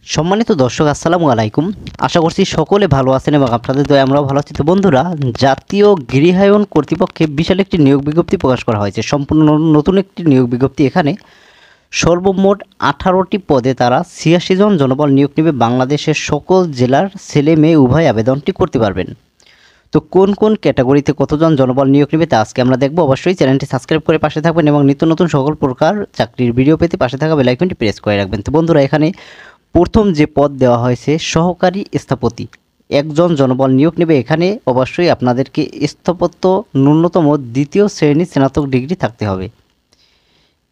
সম্মানিত দর্শক আসসালামু আলাইকুম। আশা করছি সকলে ভালো আছেন এবং আপনাদের দয়ায় আমরাও ভালো আছি। তো বন্ধুরা, জাতীয় গৃহায়ন কর্তৃপক্ষে বিশাল একটি নিয়োগ বিজ্ঞপ্তি প্রকাশ করা হয়েছে। সম্পূর্ণ নতুন একটি নিয়োগ বিজ্ঞপ্তি। এখানে সর্বমোট 18টি পদে তারা 86 জন জনবল নিয়োগ নেবে। বাংলাদেশের সকল জেলার ছেলে মেয়ে উভয় আবেদনটি করতে পারবেন। তো কোন কোন ক্যাটাগরিতে কতজন জনবল নিয়োগ নেবে তা আজকে আমরা দেখব। অবশ্যই চ্যানেলটি সাবস্ক্রাইব করে পাশে থাকবেন এবং নিত্য নতুন সকল প্রকার চাকরির ভিডিও পেতে পাশে থাকা বেল আইকনটি প্রেস করে রাখবেন। তো বন্ধুরা, এখানে প্রথম যে পদ দেওয়া হয়েছে সহকারী স্থপতি, একজন জনবল নিয়োগ নেবে। এখানে অবশ্যই আপনাদেরকে স্থাপত্য ন্যূনতম দ্বিতীয় শ্রেণী স্নাতক ডিগ্রি থাকতে হবে।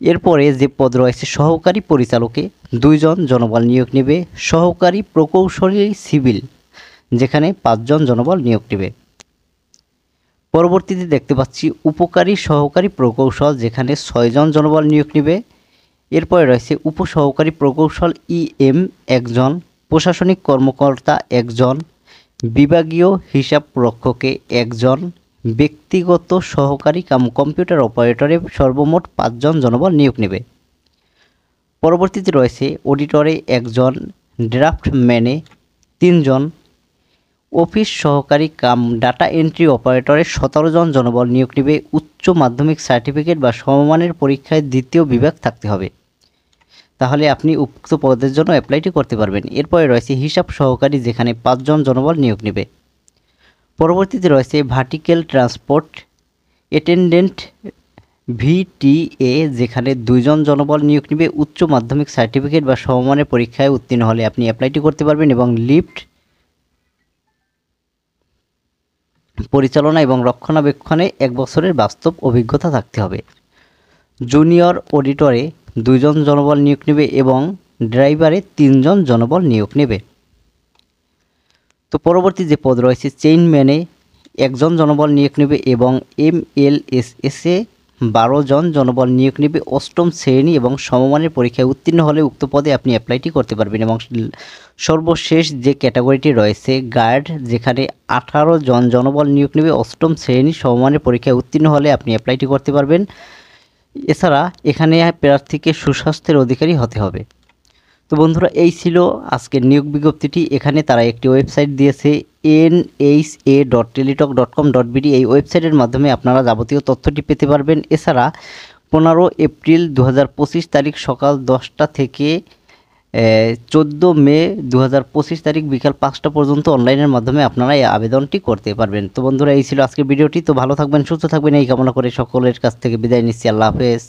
এরপরে যে পদ রয়েছে সহকারী পরিচালকে, 2 জন জনবল নিয়োগ নেবে। সহকারী প্রকৌশলী সিভিল, যেখানে 5 জন জনবল নিয়োগ নেবে। পরবর্তীতে দেখতে পাচ্ছি উপকারী সহকারী প্রকৌশল, যেখানে 6 জন জনবল নিয়োগ নেবে। এরপরে রয়েছে উপসহকারী প্রকৌশল ইএম 1 জন, প্রশাসনিক কর্মকর্তা 1 জন, বিভাগীয় হিসাব রক্ষকে 1 জন, ব্যক্তিগত সহকারী কম্পিউটার অপারেটরে সর্বমোট 5 জন জনবল নিয়োগ নেবে। পরবর্তীতে রয়েছে অডিটরে 1 জন, ড্রাফটম্যানে 3 জন, অফিস সহকারী ডাটা এন্ট্রি অপারেটরে 17 জন জনবল নিয়োগ নেবে। উচ্চ মাধ্যমিক সার্টিফিকেট বা সমমানের পরীক্ষায় দ্বিতীয় বিভাগ থাকতে হবে, তাহলে আপনি উক্ত পদের জন্য অ্যাপ্লাইটি করতে পারবেন। এরপরে রয়েছে হিসাব সহকারী, যেখানে 5 জন জনবল নিয়োগ নেবে। পরবর্তীতে রয়েছে ভার্টিক্যাল ট্রান্সপোর্ট অ্যাটেন্ডেন্ট ভিটিএ, যেখানে 2 জন জনবল নিয়োগ নেবে। উচ্চ মাধ্যমিক সার্টিফিকেট বা সমমানের পরীক্ষায় উত্তীর্ণ হলে আপনি অ্যাপ্লাইটি করতে পারবেন এবং লিফট পরিচালনা এবং রক্ষণাবেক্ষণে 1 বছরের বাস্তব অভিজ্ঞতা থাকতে হবে। জুনিয়র অডিটরে 2 জন জনবল নিয়োগ নেবে এবং ড্রাইভারে 3 জন জনবল নিয়োগ নেবে। তো পরবর্তী যে পদ রয়েছে চেইনম্যানে 1 জন জনবল নিয়োগ নেবে এবং এমএলএসএসে 12 জন জনবল নিয়োগ নেবে। 8ম শ্রেণী এবং সমমানের পরীক্ষায় উত্তীর্ণ হলে উক্ত পদে আপনি অ্যাপ্লাইটি করতে পারবেন। এবং সর্বশেষ যে ক্যাটাগরিটি রয়েছে গার্ড, যেখানে 18 জন জনবল নিয়োগ নেবে। 8ম শ্রেণী সমমানের পরীক্ষায় উত্তীর্ণ হলে আপনি অ্যাপ্লাইটি করতে পারবেন। এছাড়া এখানে প্রার্থীকে সুস্বাস্থ্যের অধিকারী হতে হবে। তো বন্ধুরা, এই ছিল আজকের নিয়োগ বিজ্ঞপ্তিটি। এখানে তারা একটি ওয়েবসাইট দিয়েছে nha.teletalk.com.bd। এই ওয়েবসাইটের মাধ্যমে আপনারা যাবতীয় তথ্যটি পেতে পারবেন। এছাড়া 15 এপ্রিল 2025 তারিখ সকাল 10টা থেকে 14 মে 2025 তারিখ বিকাল 5টা পর্যন্ত অনলাইনের মাধ্যমে আপনারা এই আবেদনটি করতে পারবেন। তো বন্ধুরা, এই ছিল আজকের ভিডিওটি। তো ভালো থাকবেন, সুস্থ থাকবেন এই কামনা করে সকলের কাছ থেকে বিদায় নিচ্ছি। আল্লাহ হাফেজ।